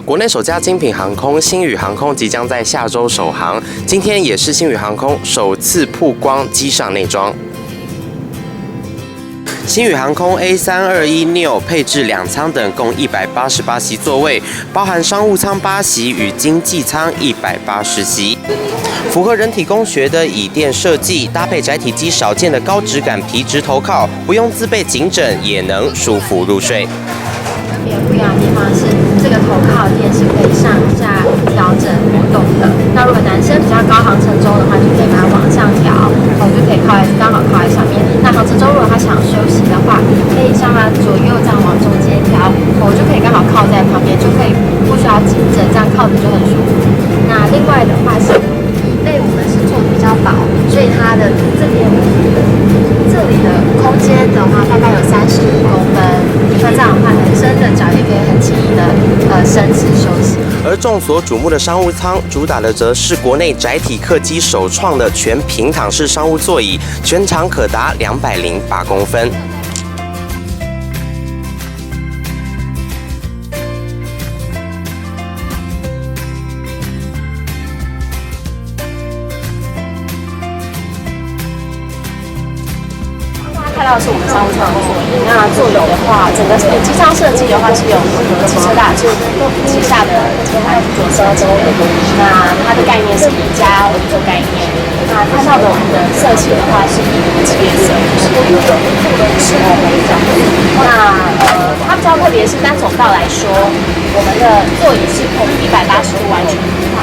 国内首家精品航空星宇航空即将在下周首航，今天也是星宇航空首次曝光机上内装。星宇航空 A321neo 配置2舱等，共188席座位，包含商务舱8席与经济舱180席。符合人体工学的椅垫设计，搭配窄体机少见的高质感皮质头靠，不用自备颈枕也能舒服入睡。特别不一样的地方是，这个头靠垫是可以上下调整活动的。那如果男生比较高航程中的话，就可以把它往上调，头就可以刚好靠在上面。那航程中如果他想休息的话，可以像他左右这样往中间调，头就可以刚好靠在旁边，就可以不需要颈枕，这样靠着就很舒服。那另外的话是椅背我们是做的比较薄，所以它的这里的空间的话大概有35公分。那这样的话，男生的脚也可以很轻易的伸直休息。而众所瞩目的商务舱，主打的则是国内窄体客机首创的全平躺式商务座椅，全长可达208公分。看到的是我们商务舱的座椅，那座椅的话，整个机舱设计的话是有汽车大致旗下的品牌做设计的。那它的概念是以家为主概念。那看到的我们的色系的话是以企业色，就是有的时候会这样。那它比较特别是单走道来说，我们的座椅是可以180度完全平躺。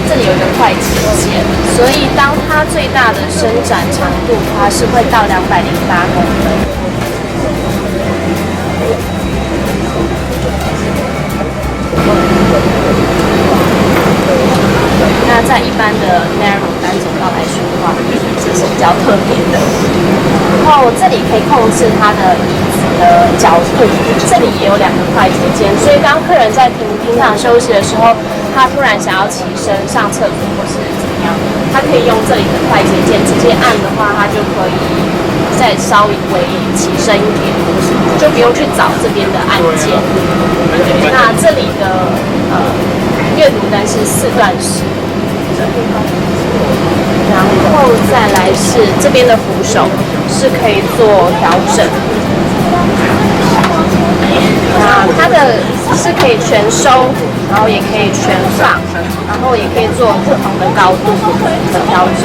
这里有一个快捷键，所以当它最大的伸展长度，它是会到208公分。那在一般的 narrow 单走道来说的话，这是比较特别的。然后这里可以控制它的椅子的角度，这里也有2个快捷键，所以当客人在平躺休息的时候，他突然想要起身上厕所或是怎么样，他可以用这里的快捷键直接按的话，他就可以再稍微起身一点，就不用去找这边的按键。那这里的阅读灯是4段式，然后再来是这边的扶手是可以做调整。那它的是可以全收，然后也可以全放，然后也可以做不同的高度的调整。